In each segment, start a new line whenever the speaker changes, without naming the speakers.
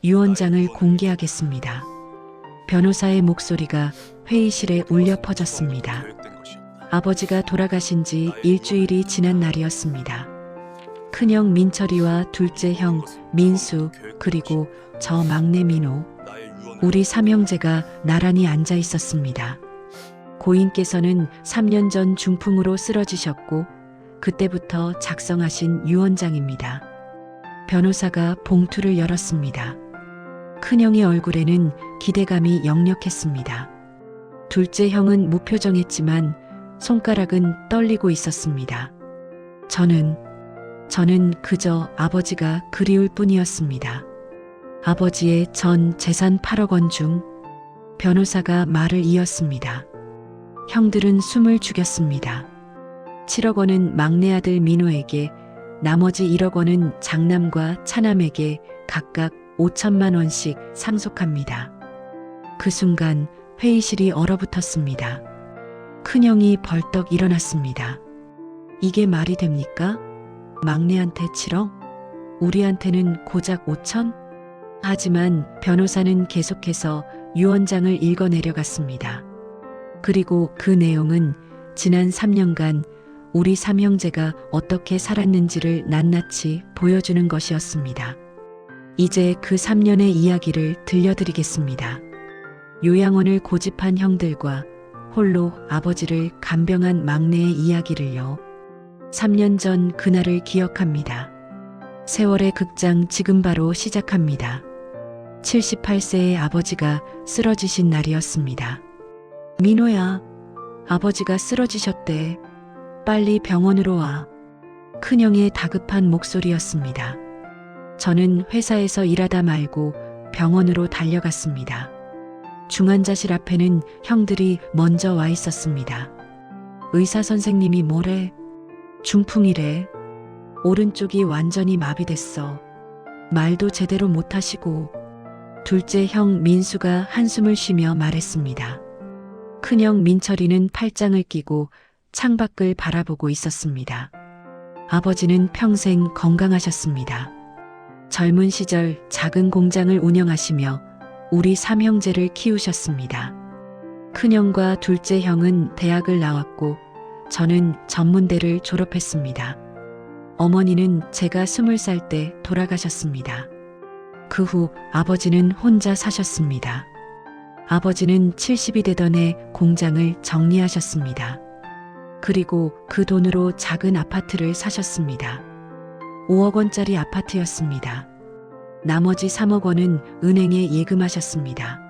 유언장을 공개하겠습니다. 변호사의 목소리가 회의실에 울려 퍼졌습니다. 아버지가 돌아가신 지 일주일이 지난 날이었습니다. 큰형 민철이와 둘째 형 민수, 그리고 저 막내 민호, 우리 삼형제가 나란히 앉아 있었습니다. 고인께서는 3년 전 중풍으로 쓰러지셨고 그때부터 작성하신 유언장입니다. 변호사가 봉투를 열었습니다. 큰형의 얼굴에는 기대감이 역력했습니다. 둘째 형은 무표정했지만 손가락은 떨리고 있었습니다. 저는 그저 아버지가 그리울 뿐이었습니다. 아버지의 전 재산 8억 원 중 변호사가 말을 이었습니다. 형들은 숨을 죽였습니다. 7억 원은 막내 아들 민호에게, 나머지 1억 원은 장남과 차남에게 각각 5천만 원씩 상속합니다. 그 순간 회의실이 얼어붙었습니다. 큰형이 벌떡 일어났습니다. 이게 말이 됩니까? 막내한테 7억? 우리한테는 고작 5천? 하지만 변호사는 계속해서 유언장을 읽어내려갔습니다. 그리고 그 내용은 지난 3년간 우리 삼형제가 어떻게 살았는지를 낱낱이 보여주는 것이었습니다. 이제 그 3년의 이야기를 들려드리겠습니다. 요양원을 고집한 형들과 홀로 아버지를 간병한 막내의 이야기를요. 3년 전 그날을 기억합니다. 세월의 극장 지금 바로 시작합니다. 78세의 아버지가 쓰러지신 날이었습니다. 민호야, 아버지가 쓰러지셨대. 빨리 병원으로 와. 큰형의 다급한 목소리였습니다. 저는 회사에서 일하다 말고 병원으로 달려갔습니다. 중환자실 앞에는 형들이 먼저 와 있었습니다. 의사 선생님이 뭐래? 중풍이래. 오른쪽이 완전히 마비됐어. 말도 제대로 못하시고. 둘째 형 민수가 한숨을 쉬며 말했습니다. 큰형 민철이는 팔짱을 끼고 창밖을 바라보고 있었습니다. 아버지는 평생 건강하셨습니다. 젊은 시절 작은 공장을 운영하시며 우리 삼형제를 키우셨습니다. 큰형과 둘째 형은 대학을 나왔고 저는 전문대를 졸업했습니다. 어머니는 제가 20살 때 돌아가셨습니다. 그 후 아버지는 혼자 사셨습니다. 아버지는 70이 되던 해 공장을 정리하셨습니다. 그리고 그 돈으로 작은 아파트를 사셨습니다. 5억 원짜리 아파트였습니다. 나머지 3억 원은 은행에 예금하셨습니다.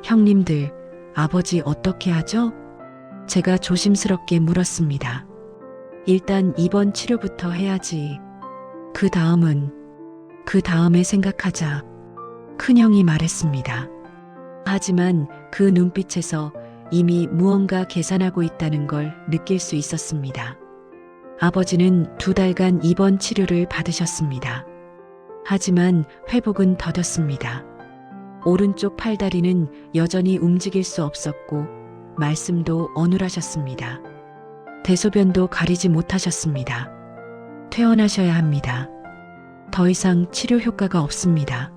형님들, 아버지 어떻게 하죠? 제가 조심스럽게 물었습니다. 일단 입원 치료부터 해야지. 그 다음에 생각하자. 큰형이 말했습니다. 하지만 그 눈빛에서 이미 무언가 계산하고 있다는 걸 느낄 수 있었습니다. 아버지는 2달간 입원 치료를 받으셨습니다. 하지만 회복은 더뎠습니다. 오른쪽 팔다리는 여전히 움직일 수 없었고 말씀도 어눌하셨습니다. 대소변도 가리지 못하셨습니다. 퇴원하셔야 합니다. 더 이상 치료 효과가 없습니다.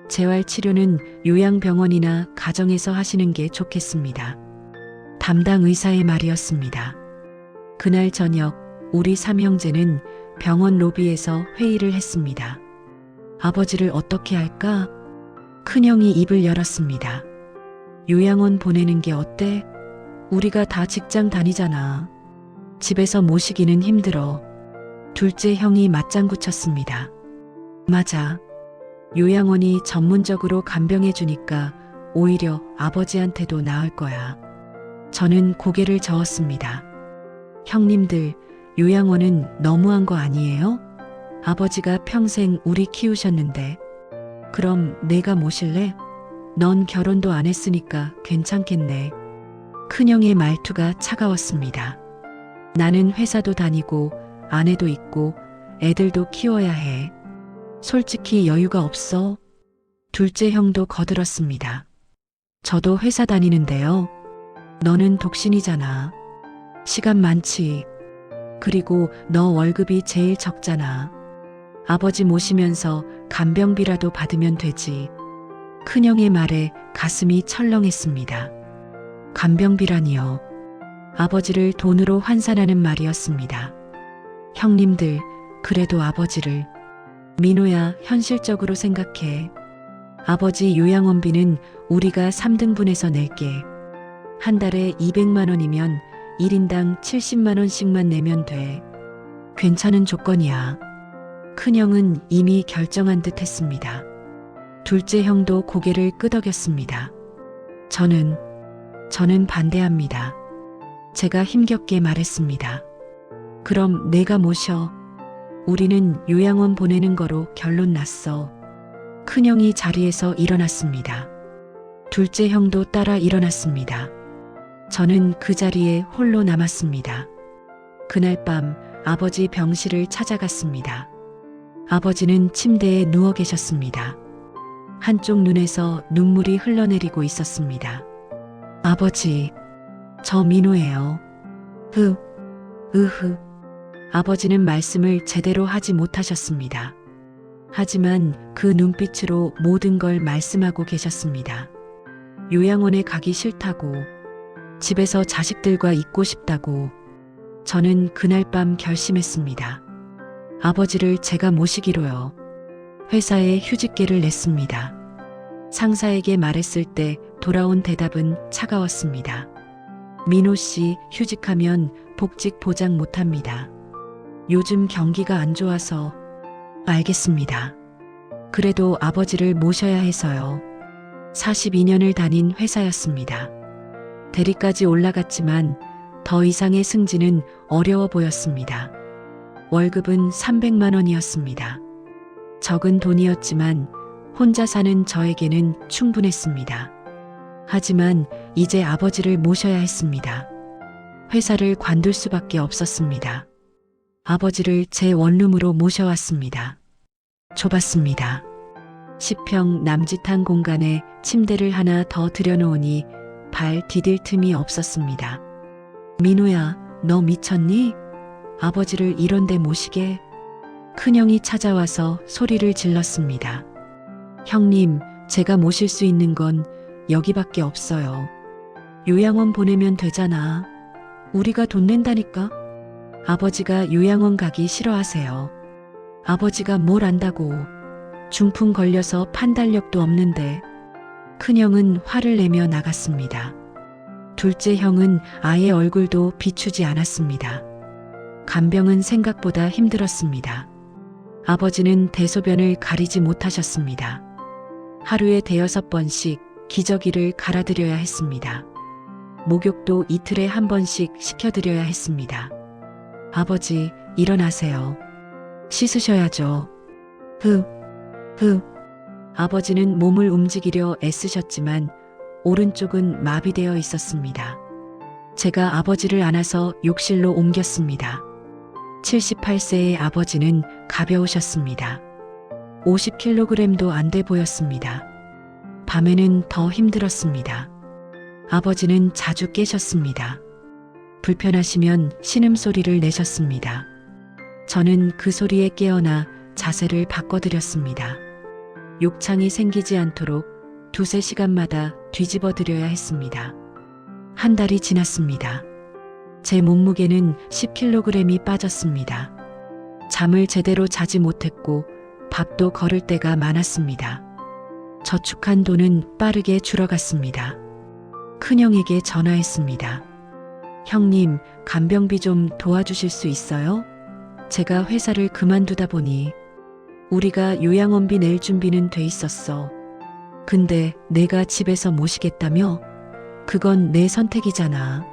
재활 치료는 요양병원이나 가정에서 하시는 게 좋겠습니다. 담당 의사의 말이었습니다. 그날 저녁 우리 삼형제는 병원 로비에서 회의를 했습니다. 아버지를 어떻게 할까? 큰형이 입을 열었습니다. 요양원 보내는 게 어때? 우리가 다 직장 다니잖아. 집에서 모시기는 힘들어. 둘째 형이 맞장구 쳤습니다. 맞아. 요양원이 전문적으로 간병해 주니까 오히려 아버지한테도 나을 거야. 저는 고개를 저었습니다. 형님들, 요양원은 너무한 거 아니에요? 아버지가 평생 우리 키우셨는데. 그럼 내가 모실래? 넌 결혼도 안 했으니까 괜찮겠네. 큰형의 말투가 차가웠습니다. 나는 회사도 다니고 아내도 있고 애들도 키워야 해. 솔직히 여유가 없어. 둘째 형도 거들었습니다. 저도 회사 다니는데요. 너는 독신이잖아. 시간 많지. 그리고 너 월급이 제일 적잖아. 아버지 모시면서 간병비라도 받으면 되지. 큰형의 말에 가슴이 철렁했습니다. 간병비라니요. 아버지를 돈으로 환산하는 말이었습니다. 형님들, 그래도 아버지를. 민호야, 현실적으로 생각해. 아버지 요양원비는 우리가 3등분해서 낼게. 한 달에 200만 원이면 1인당 70만 원씩만 내면 돼. 괜찮은 조건이야. 큰형은 이미 결정한 듯 했습니다. 둘째 형도 고개를 끄덕였습니다. 저는 반대합니다. 제가 힘겹게 말했습니다. 그럼 내가 모셔. 우리는 요양원 보내는 거로 결론 났어. 큰형이 자리에서 일어났습니다. 둘째 형도 따라 일어났습니다. 저는 그 자리에 홀로 남았습니다. 그날 밤 아버지 병실을 찾아갔습니다. 아버지는 침대에 누워 계셨습니다. 한쪽 눈에서 눈물이 흘러내리고 있었습니다. 아버지, 저 민호예요. 으흐. 아버지는 말씀을 제대로 하지 못하셨습니다. 하지만 그 눈빛으로 모든 걸 말씀하고 계셨습니다. 요양원에 가기 싫다고, 집에서 자식들과 있고 싶다고. 저는 그날 밤 결심했습니다. 아버지를 제가 모시기로요. 회사에 휴직계를 냈습니다. 상사에게 말했을 때 돌아온 대답은 차가웠습니다. 민호 씨, 휴직하면 복직 보장 못합니다. 요즘 경기가 안 좋아서. 알겠습니다. 그래도 아버지를 모셔야 해서요. 42년을 다닌 회사였습니다. 대리까지 올라갔지만 더 이상의 승진은 어려워 보였습니다. 월급은 300만 원이었습니다. 적은 돈이었지만 혼자 사는 저에게는 충분했습니다. 하지만 이제 아버지를 모셔야 했습니다. 회사를 관둘 수밖에 없었습니다. 아버지를 제 원룸으로 모셔왔습니다. 좁았습니다. 10평 남짓한 공간에 침대를 하나 더 들여놓으니 발 디딜 틈이 없었습니다. 민호야, 너 미쳤니? 아버지를 이런 데 모시게? 큰형이 찾아와서 소리를 질렀습니다. 형님, 제가 모실 수 있는 건 여기밖에 없어요. 요양원 보내면 되잖아. 우리가 돈 낸다니까? 아버지가 요양원 가기 싫어하세요. 아버지가 뭘 안다고. 중풍 걸려서 판단력도 없는데. 큰형은 화를 내며 나갔습니다. 둘째 형은 아예 얼굴도 비추지 않았습니다. 간병은 생각보다 힘들었습니다. 아버지는 대소변을 가리지 못하셨습니다. 하루에 5번씩 기저귀를 갈아드려야 했습니다. 목욕도 이틀에 한 번씩 시켜드려야 했습니다. 아버지, 일어나세요. 씻으셔야죠. 아버지는 몸을 움직이려 애쓰셨지만 오른쪽은 마비되어 있었습니다. 제가 아버지를 안아서 욕실로 옮겼습니다. 78세의 아버지는 가벼우셨습니다. 50kg도 안 돼 보였습니다. 밤에는 더 힘들었습니다. 아버지는 자주 깨셨습니다. 불편하시면 신음소리를 내셨습니다. 저는 그 소리에 깨어나 자세를 바꿔드렸습니다. 욕창이 생기지 않도록 2~3시간마다 뒤집어 드려야 했습니다. 한 달이 지났습니다. 제 몸무게는 10kg이 빠졌습니다. 잠을 제대로 자지 못했고 밥도 거를 때가 많았습니다. 저축한 돈은 빠르게 줄어갔습니다. 큰형에게 전화했습니다. 형님, 간병비 좀 도와주실 수 있어요? 제가 회사를 그만두다 보니 우리가 요양원비 낼 준비는 돼 있었어. 근데 내가 집에서 모시겠다며? 그건 내 선택이잖아.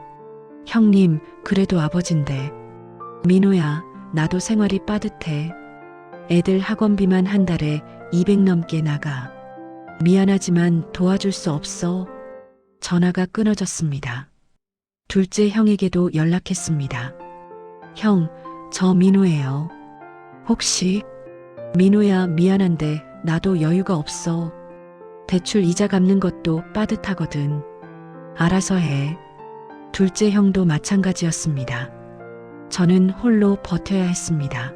형님, 그래도 아버진데. 민호야, 나도 생활이 빠듯해. 애들 학원비만 한 달에 200 넘게 나가. 미안하지만 도와줄 수 없어. 전화가 끊어졌습니다. 둘째 형에게도 연락했습니다. 형, 저 민호예요. 혹시? 민호야, 미안한데 나도 여유가 없어. 대출 이자 갚는 것도 빠듯하거든. 알아서 해. 둘째 형도 마찬가지였습니다. 저는 홀로 버텨야 했습니다.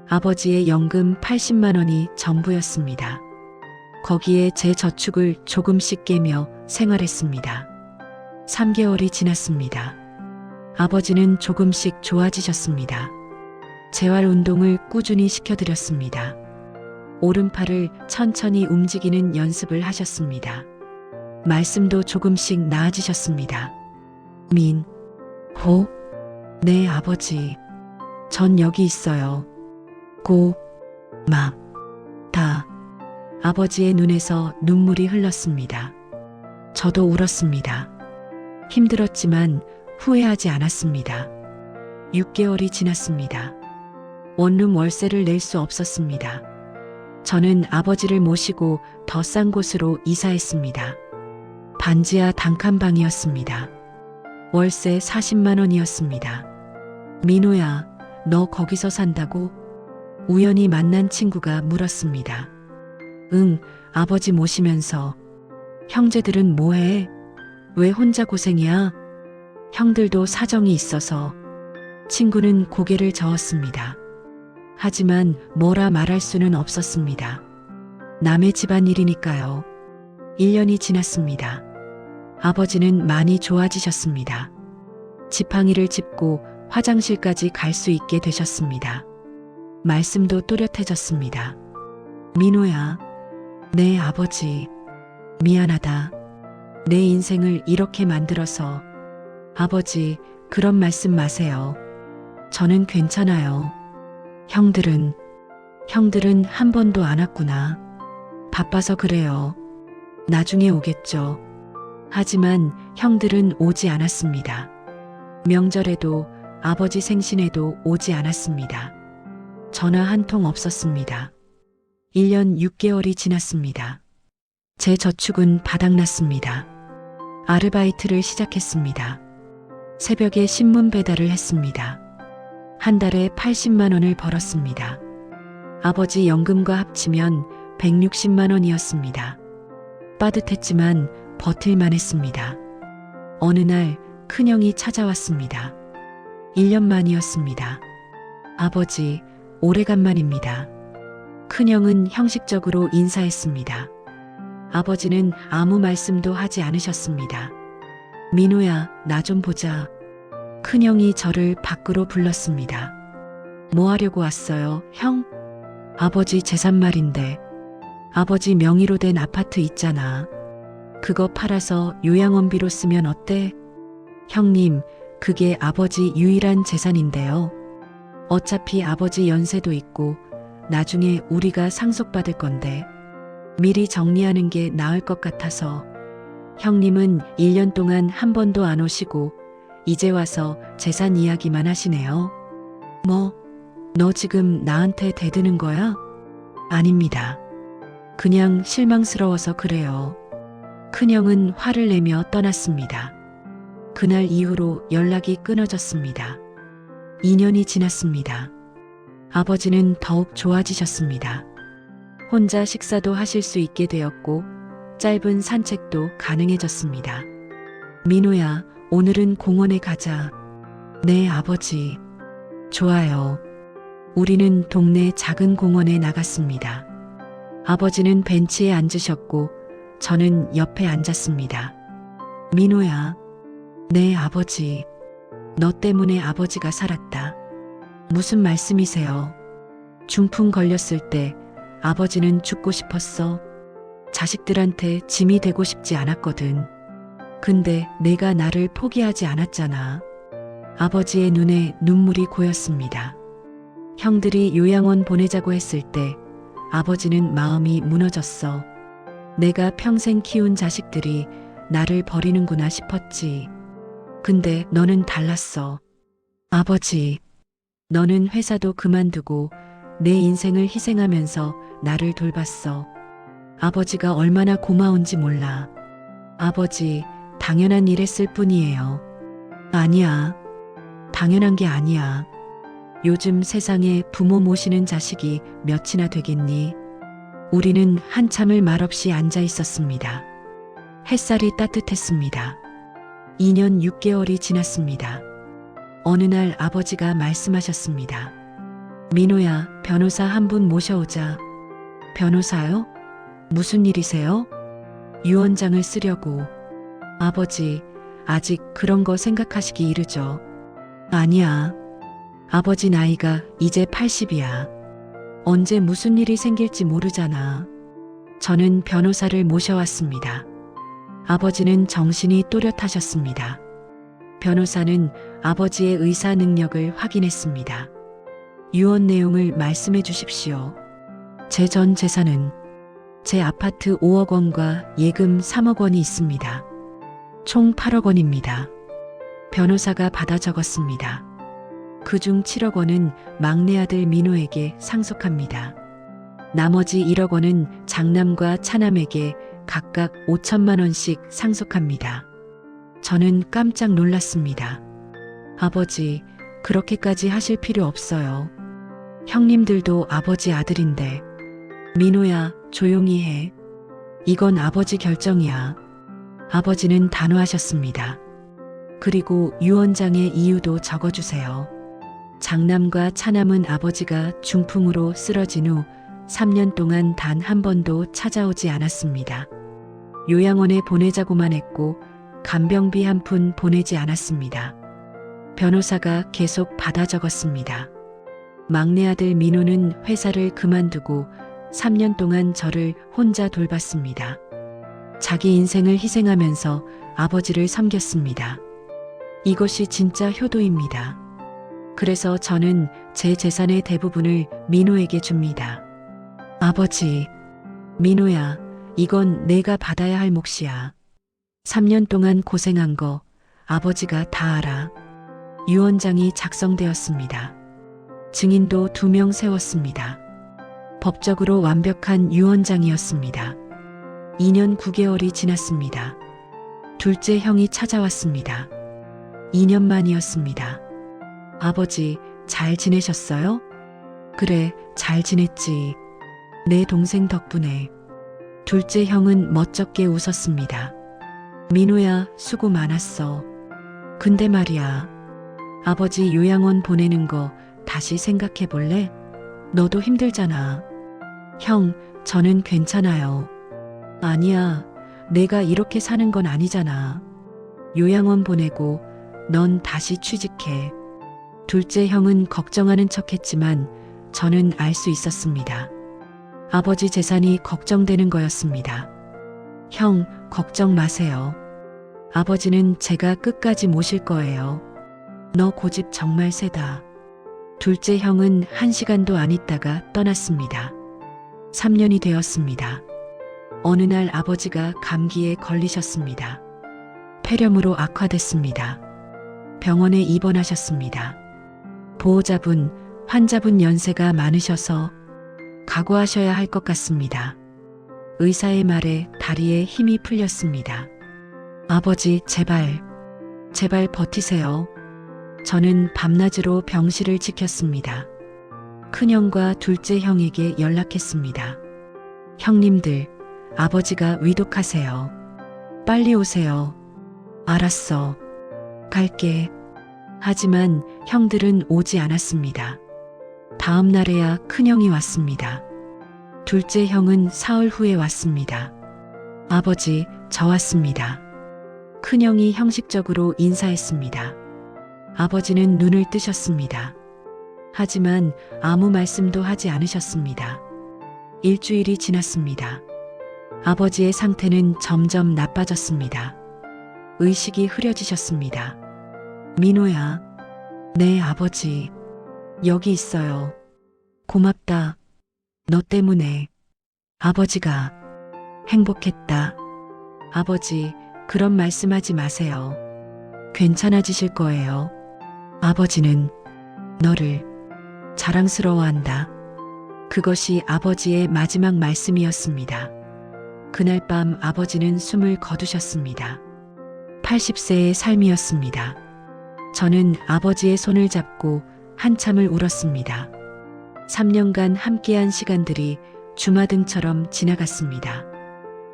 아버지의 연금 80만 원이 전부였습니다. 거기에 제 저축을 조금씩 깨며 생활했습니다. 3개월이 지났습니다. 아버지는 조금씩 좋아지셨습니다. 재활 운동을 꾸준히 시켜드렸습니다. 오른팔을 천천히 움직이는 연습을 하셨습니다. 말씀도 조금씩 나아지셨습니다. 호, 네, 아버지. 전 여기 있어요. 다. 아버지의 눈에서 눈물이 흘렀습니다. 저도 울었습니다. 힘들었지만 후회하지 않았습니다. 6개월이 지났습니다. 원룸 월세를 낼 수 없었습니다. 저는 아버지를 모시고 더 싼 곳으로 이사했습니다. 반지하 단칸방이었습니다. 월세 40만 원이었습니다. 민호야, 너 거기서 산다고? 우연히 만난 친구가 물었습니다. 응, 아버지 모시면서. 형제들은 뭐해? 왜 혼자 고생이야? 형들도 사정이 있어서. 친구는 고개를 저었습니다. 하지만 뭐라 말할 수는 없었습니다. 남의 집안일이니까요. 1년이 지났습니다. 아버지는 많이 좋아지셨습니다. 지팡이를 짚고 화장실까지 갈 수 있게 되셨습니다. 말씀도 또렷해졌습니다. 민호야, 네, 아버지. 미안하다. 내 인생을 이렇게 만들어서. 아버지, 그런 말씀 마세요. 저는 괜찮아요. 형들은 한 번도 안 왔구나. 바빠서 그래요. 나중에 오겠죠. 하지만 형들은 오지 않았습니다. 명절에도 아버지 생신에도 오지 않았습니다. 전화 한 통 없었습니다. 1년 6개월이 지났습니다. 제 저축은 바닥났습니다. 아르바이트를 시작했습니다. 새벽에 신문 배달을 했습니다. 한 달에 80만 원을 벌었습니다. 아버지 연금과 합치면 160만 원이었습니다. 빠듯했지만 버틸만 했습니다. 어느 날 큰형이 찾아왔습니다. 1년 만이었습니다. 아버지, 오래간만입니다. 큰형은 형식적으로 인사했습니다. 아버지는 아무 말씀도 하지 않으셨습니다. 민호야, 나 좀 보자. 큰형이 저를 밖으로 불렀습니다. 뭐 하려고 왔어요, 형? 아버지 재산 말인데. 아버지 명의로 된 아파트 있잖아. 그거 팔아서 요양원비로 쓰면 어때? 형님, 그게 아버지 유일한 재산인데요. 어차피 아버지 연세도 있고 나중에 우리가 상속받을 건데 미리 정리하는 게 나을 것 같아서. 형님은 1년 동안 한 번도 안 오시고 이제 와서 재산 이야기만 하시네요. 뭐, 너 지금 나한테 대드는 거야? 아닙니다. 그냥 실망스러워서 그래요. 큰형은 화를 내며 떠났습니다. 그날 이후로 연락이 끊어졌습니다. 2년이 지났습니다. 아버지는 더욱 좋아지셨습니다. 혼자 식사도 하실 수 있게 되었고 짧은 산책도 가능해졌습니다. 민호야, 오늘은 공원에 가자. 네, 아버지. 좋아요. 우리는 동네 작은 공원에 나갔습니다. 아버지는 벤치에 앉으셨고 저는 옆에 앉았습니다. 민호야. 네, 아버지. 너 때문에 아버지가 살았다. 무슨 말씀이세요? 중풍 걸렸을 때 아버지는 죽고 싶었어. 자식들한테 짐이 되고 싶지 않았거든. 근데 내가 나를 포기하지 않았잖아. 아버지의 눈에 눈물이 고였습니다. 형들이 요양원 보내자고 했을 때 아버지는 마음이 무너졌어. 내가 평생 키운 자식들이 나를 버리는구나 싶었지. 근데 너는 달랐어. 아버지, 너는 회사도 그만두고 내 인생을 희생하면서 나를 돌봤어. 아버지가 얼마나 고마운지 몰라. 아버지, 당연한 일 했을 뿐이에요. 아니야. 당연한 게 아니야. 요즘 세상에 부모 모시는 자식이 몇이나 되겠니? 우리는 한참을 말없이 앉아 있었습니다. 햇살이 따뜻했습니다. 2년 6개월이 지났습니다. 어느 날 아버지가 말씀하셨습니다. 민호야, 변호사 한 분 모셔오자. 변호사요? 무슨 일이세요? 유언장을 쓰려고. 아버지, 아직 그런 거 생각하시기 이르죠. 아니야. 아버지 나이가 이제 80이야. 언제 무슨 일이 생길지 모르잖아. 저는 변호사를 모셔왔습니다. 아버지는 정신이 또렷하셨습니다. 변호사는 아버지의 의사 능력을 확인했습니다. 유언 내용을 말씀해 주십시오. 제 전 재산은 제 아파트 5억 원과 예금 3억 원이 있습니다. 총 8억 원입니다. 변호사가 받아 적었습니다. 그중 7억 원은 막내 아들 민호에게 상속합니다. 나머지 1억 원은 장남과 차남에게 각각 5천만 원씩 상속합니다. 저는 깜짝 놀랐습니다. 아버지, 그렇게까지 하실 필요 없어요. 형님들도 아버지 아들인데. 민호야, 조용히 해. 이건 아버지 결정이야. 아버지는 단호하셨습니다. 그리고 유언장의 이유도 적어주세요. 장남과 차남은 아버지가 중풍으로 쓰러진 후 3년 동안 단 한 번도 찾아오지 않았습니다. 요양원에 보내자고만 했고 간병비 한 푼 보내지 않았습니다. 변호사가 계속 받아 적었습니다. 막내 아들 민호는 회사를 그만두고 3년 동안 저를 혼자 돌봤습니다. 자기 인생을 희생하면서 아버지를 섬겼습니다. 이것이 진짜 효도입니다. 그래서 저는 제 재산의 대부분을 민호에게 줍니다. 아버지, 민호야, 이건 내가 받아야 할 몫이야. 3년 동안 고생한 거 아버지가 다 알아. 유언장이 작성되었습니다. 증인도 2명 세웠습니다. 법적으로 완벽한 유언장이었습니다. 2년 9개월이 지났습니다. 둘째 형이 찾아왔습니다. 2년 만이었습니다. 아버지, 잘 지내셨어요? 그래, 잘 지냈지. 내 동생 덕분에. 둘째 형은 멋쩍게 웃었습니다. 민호야, 수고 많았어. 근데 말이야. 아버지 요양원 보내는 거 다시 생각해 볼래? 너도 힘들잖아. 형, 저는 괜찮아요. 아니야, 내가 이렇게 사는 건 아니잖아. 요양원 보내고 넌 다시 취직해. 둘째 형은 걱정하는 척 했지만 저는 알 수 있었습니다. 아버지 재산이 걱정되는 거였습니다. 형, 걱정 마세요. 아버지는 제가 끝까지 모실 거예요. 너 고집 정말 세다. 둘째 형은 1시간도 안 있다가 떠났습니다. 3년이 되었습니다. 어느 날 아버지가 감기에 걸리셨습니다. 폐렴으로 악화됐습니다. 병원에 입원하셨습니다. 보호자분, 환자분 연세가 많으셔서 각오하셔야 할 것 같습니다. 의사의 말에 다리에 힘이 풀렸습니다. 아버지, 제발 버티세요. 저는 밤낮으로 병실을 지켰습니다. 큰형과 둘째 형에게 연락했습니다. 형님들, 아버지가 위독하세요. 빨리 오세요. 알았어. 갈게. 하지만 형들은 오지 않았습니다. 다음 날에야 큰형이 왔습니다. 둘째 형은 사흘 후에 왔습니다. 아버지, 저 왔습니다. 큰형이 형식적으로 인사했습니다. 아버지는 눈을 뜨셨습니다. 하지만 아무 말씀도 하지 않으셨습니다. 일주일이 지났습니다. 아버지의 상태는 점점 나빠졌습니다. 의식이 흐려지셨습니다. 민호야, 네 아버지, 여기 있어요. 고맙다. 너 때문에. 아버지가 행복했다. 아버지, 그런 말씀하지 마세요. 괜찮아지실 거예요. 아버지는 너를 자랑스러워한다. 그것이 아버지의 마지막 말씀이었습니다. 그날 밤 아버지는 숨을 거두셨습니다. 80세의 삶이었습니다. 저는 아버지의 손을 잡고 한참을 울었습니다. 3년간 함께한 시간들이 주마등처럼 지나갔습니다.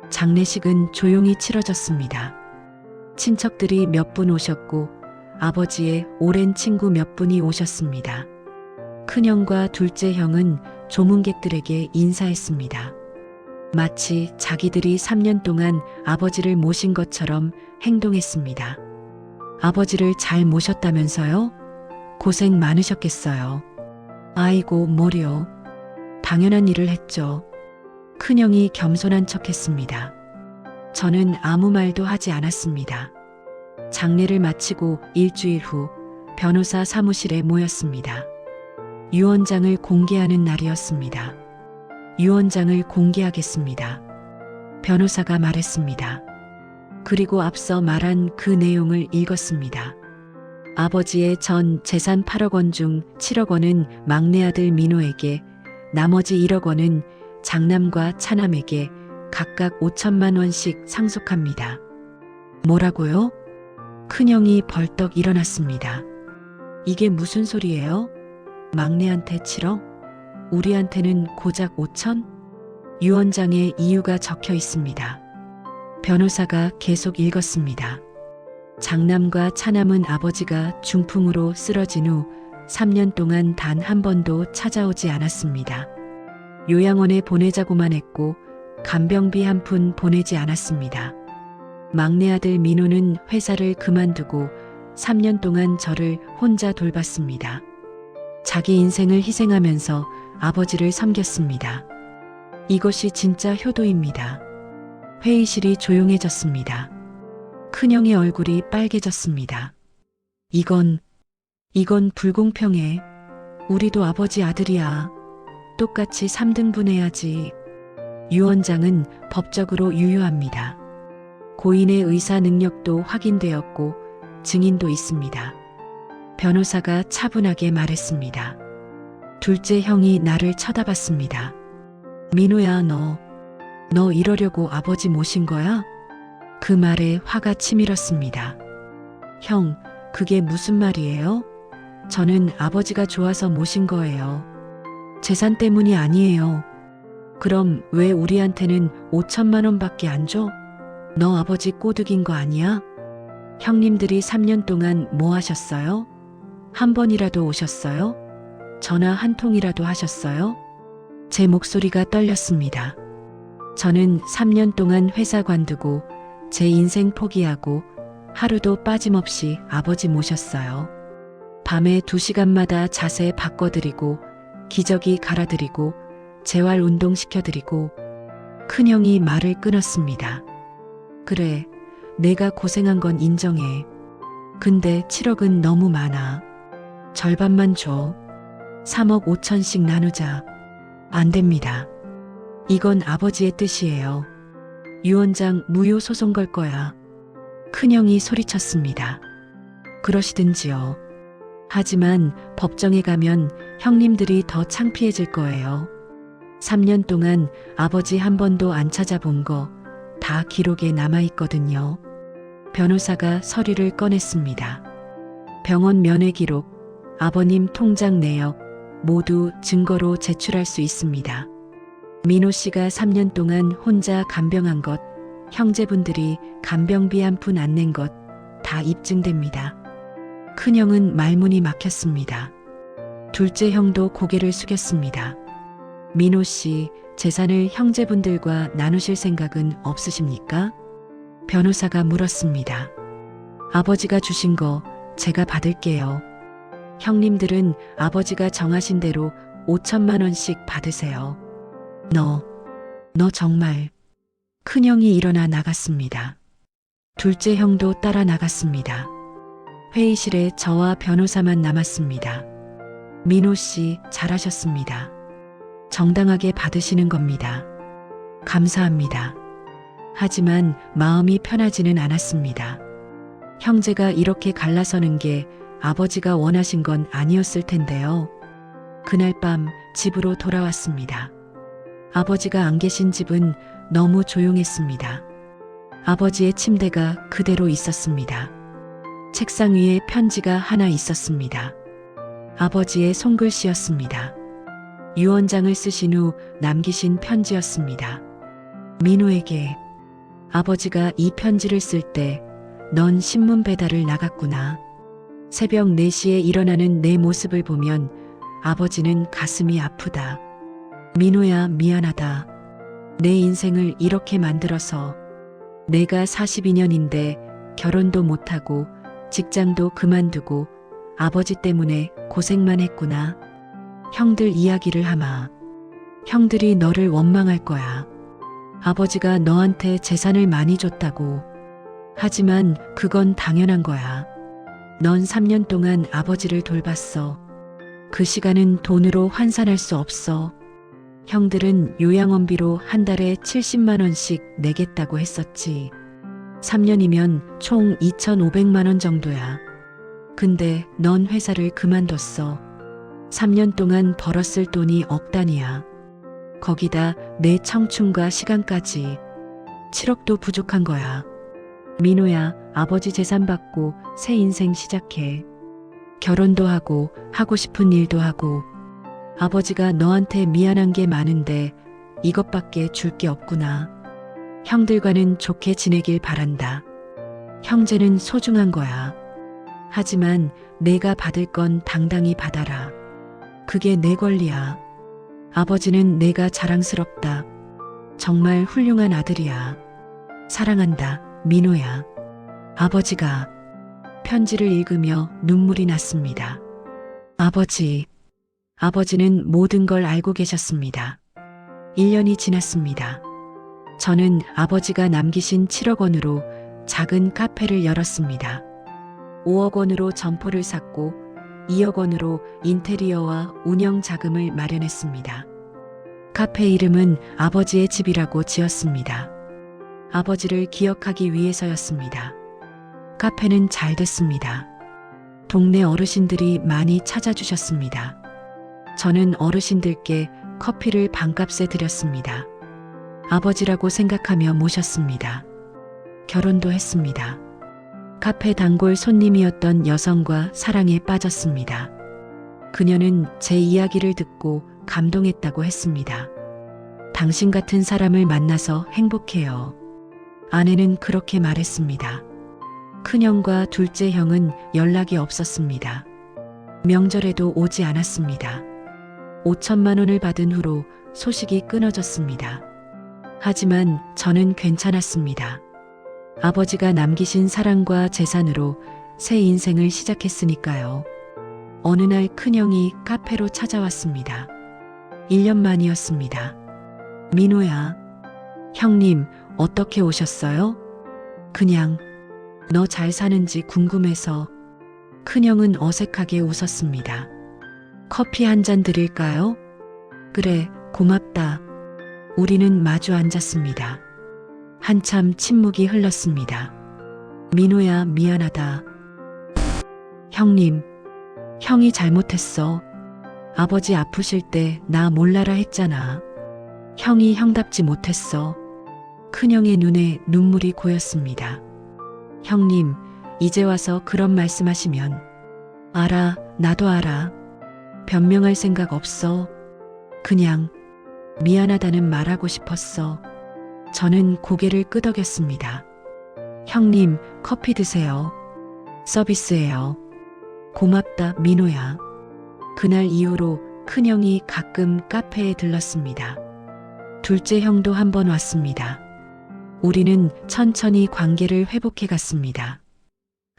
장례식은 조용히 치러졌습니다. 친척들이 몇 분 오셨고 아버지의 오랜 친구 몇 분이 오셨습니다. 큰형과 둘째 형은 조문객들에게 인사했습니다. 마치 자기들이 3년 동안 아버지를 모신 것처럼 행동했습니다. 아버지를 잘 모셨다면서요? 고생 많으셨겠어요. 아이고, 뭐려. 당연한 일을 했죠. 큰형이 겸손한 척했습니다. 저는 아무 말도 하지 않았습니다. 장례를 마치고 일주일 후 변호사 사무실에 모였습니다. 유언장을 공개하는 날이었습니다. 유언장을 공개하겠습니다. 변호사가 말했습니다. 그리고 앞서 말한 그 내용을 읽었습니다. 아버지의 전 재산 8억 원 중 7억 원은 막내 아들 민호에게, 나머지 1억 원은 장남과 차남에게 각각 5천만 원씩 상속합니다. 뭐라고요? 큰형이 벌떡 일어났습니다. 이게 무슨 소리예요? 막내한테 7억? 우리한테는 고작 5천? 유언장에 이유가 적혀 있습니다. 변호사가 계속 읽었습니다. 장남과 차남은 아버지가 중풍으로 쓰러진 후 3년 동안 단 한 번도 찾아오지 않았습니다. 요양원에 보내자고만 했고 간병비 한 푼 보내지 않았습니다. 막내 아들 민호는 회사를 그만두고 3년 동안 저를 혼자 돌봤습니다. 자기 인생을 희생하면서 아버지를 섬겼습니다. 이것이 진짜 효도입니다. 회의실이 조용해졌습니다. 큰형의 얼굴이 빨개졌습니다. 이건 불공평해. 우리도 아버지 아들이야. 똑같이 3등분 해야지. 유언장은 법적으로 유효합니다. 고인의 의사 능력도 확인되었고 증인도 있습니다. 변호사가 차분하게 말했습니다. 둘째 형이 나를 쳐다봤습니다. 민호야, 너 이러려고 아버지 모신 거야? 그 말에 화가 치밀었습니다. 형, 그게 무슨 말이에요? 저는 아버지가 좋아서 모신 거예요. 재산 때문이 아니에요. 그럼 왜 우리한테는 5천만 원밖에 안 줘? 너 아버지 꼬드긴 거 아니야? 형님들이 3년 동안 뭐 하셨어요? 한 번이라도 오셨어요? 전화 한 통이라도 하셨어요? 제 목소리가 떨렸습니다. 저는 3년 동안 회사 관두고 제 인생 포기하고 하루도 빠짐없이 아버지 모셨어요. 밤에 2시간마다 자세 바꿔드리고 기저귀 갈아드리고 재활 운동 시켜드리고. 큰형이 말을 끊었습니다. 그래, 내가 고생한 건 인정해. 근데 7억은 너무 많아. 절반만 줘. 3억 5천씩 나누자. 안 됩니다. 이건 아버지의 뜻이에요. 유언장 무효 소송 걸 거야. 큰형이 소리쳤습니다. 그러시든지요. 하지만 법정에 가면 형님들이 더 창피해질 거예요. 3년 동안 아버지 한 번도 안 찾아본 거 다 기록에 남아있거든요. 변호사가 서류를 꺼냈습니다. 병원 면회 기록, 아버님 통장 내역 모두 증거로 제출할 수 있습니다. 민호 씨가 3년 동안 혼자 간병한 것, 형제분들이 간병비 한 푼 안 낸 것 다 입증됩니다. 큰형은 말문이 막혔습니다. 둘째 형도 고개를 숙였습니다. 민호 씨, 재산을 형제분들과 나누실 생각은 없으십니까? 변호사가 물었습니다. 아버지가 주신 거 제가 받을게요. 형님들은 아버지가 정하신 대로 5천만 원씩 받으세요. 너 정말. 큰형이 일어나 나갔습니다. 둘째 형도 따라 나갔습니다. 회의실에 저와 변호사만 남았습니다. 민호 씨, 잘하셨습니다. 정당하게 받으시는 겁니다. 감사합니다. 하지만 마음이 편하지는 않았습니다. 형제가 이렇게 갈라서는 게 아버지가 원하신 건 아니었을 텐데요. 그날 밤 집으로 돌아왔습니다. 아버지가 안 계신 집은 너무 조용했습니다. 아버지의 침대가 그대로 있었습니다. 책상 위에 편지가 하나 있었습니다. 아버지의 손글씨였습니다. 유언장을 쓰신 후 남기신 편지였습니다. 민호에게. 아버지가 이 편지를 쓸 때 넌 신문 배달을 나갔구나. 새벽 4시에 일어나는 내 모습을 보면 아버지는 가슴이 아프다. 민호야, 미안하다. 내 인생을 이렇게 만들어서 내가 42년인데 결혼도 못하고 직장도 그만두고 아버지 때문에 고생만 했구나. 형들 이야기를 하마. 형들이 너를 원망할 거야. 아버지가 너한테 재산을 많이 줬다고. 하지만 그건 당연한 거야. 넌 3년 동안 아버지를 돌봤어. 그 시간은 돈으로 환산할 수 없어. 형들은 요양원비로 한 달에 70만 원씩 내겠다고 했었지. 3년이면 총 2,500만 원 정도야. 근데 넌 회사를 그만뒀어. 3년 동안 벌었을 돈이 억 단위야. 거기다 내 청춘과 시간까지 7억도 부족한 거야. 민호야, 아버지 재산 받고 새 인생 시작해. 결혼도 하고 하고 싶은 일도 하고. 아버지가 너한테 미안한 게 많은데 이것밖에 줄 게 없구나. 형들과는 좋게 지내길 바란다. 형제는 소중한 거야. 하지만 내가 받을 건 당당히 받아라. 그게 내 권리야. 아버지는 내가 자랑스럽다. 정말 훌륭한 아들이야. 사랑한다, 민호야. 아버지가 편지를 읽으며 눈물이 났습니다. 아버지는 모든 걸 알고 계셨습니다. 1년이 지났습니다. 저는 아버지가 남기신 7억 원으로 작은 카페를 열었습니다. 5억 원으로 점포를 샀고 2억 원으로 인테리어와 운영 자금을 마련했습니다. 카페 이름은 아버지의 집이라고 지었습니다. 아버지를 기억하기 위해서였습니다. 카페는 잘 됐습니다. 동네 어르신들이 많이 찾아주셨습니다. 저는 어르신들께 커피를 반값에 드렸습니다. 아버지라고 생각하며 모셨습니다. 결혼도 했습니다. 카페 단골 손님이었던 여성과 사랑에 빠졌습니다. 그녀는 제 이야기를 듣고 감동했다고 했습니다. 당신 같은 사람을 만나서 행복해요. 아내는 그렇게 말했습니다. 큰형과 둘째 형은 연락이 없었습니다. 명절에도 오지 않았습니다. 5천만 원을 받은 후로 소식이 끊어졌습니다. 하지만 저는 괜찮았습니다. 아버지가 남기신 사랑과 재산으로 새 인생을 시작했으니까요. 어느 날 큰형이 카페로 찾아왔습니다. 1년 만이었습니다. 민호야, 형님 어떻게 오셨어요? 그냥 너 잘 사는지 궁금해서. 큰형은 어색하게 웃었습니다. 커피 한 잔 드릴까요? 그래, 고맙다. 우리는 마주 앉았습니다. 한참 침묵이 흘렀습니다. 민호야, 미안하다. 형님, 형이 잘못했어. 아버지 아프실 때 나 몰라라 했잖아. 형이 형답지 못했어. 큰형의 눈에 눈물이 고였습니다. 형님, 이제 와서 그런 말씀하시면. 알아, 나도 알아. 변명할 생각 없어. 그냥 미안하다는 말하고 싶었어. 저는 고개를 끄덕였습니다. 형님, 커피 드세요. 서비스예요. 고맙다, 민호야. 그날 이후로 큰형이 가끔 카페에 들렀습니다. 둘째 형도 한번 왔습니다. 우리는 천천히 관계를 회복해 갔습니다.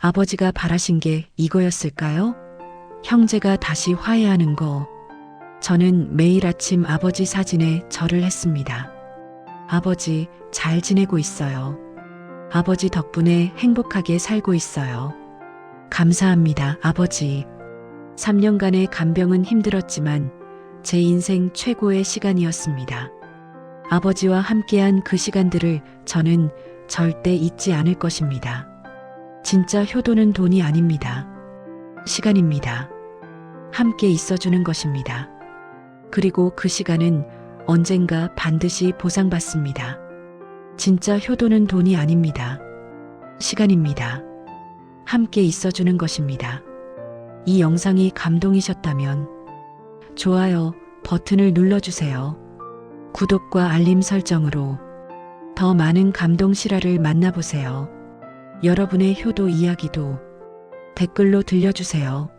아버지가 바라신 게 이거였을까요? 형제가 다시 화해하는 거. 저는 매일 아침 아버지 사진에 절을 했습니다. 아버지, 잘 지내고 있어요. 아버지 덕분에 행복하게 살고 있어요. 감사합니다, 아버지. 3년간의 간병은 힘들었지만 제 인생 최고의 시간이었습니다. 아버지와 함께한 그 시간들을 저는 절대 잊지 않을 것입니다. 진짜 효도는 돈이 아닙니다. 시간입니다. 함께 있어주는 것입니다. 그리고 그 시간은 언젠가 반드시 보상받습니다. 진짜 효도는 돈이 아닙니다. 시간입니다. 함께 있어주는 것입니다. 이 영상이 감동이셨다면 좋아요 버튼을 눌러주세요. 구독과 알림 설정으로 더 많은 감동 실화를 만나보세요. 여러분의 효도 이야기도 댓글로 들려주세요.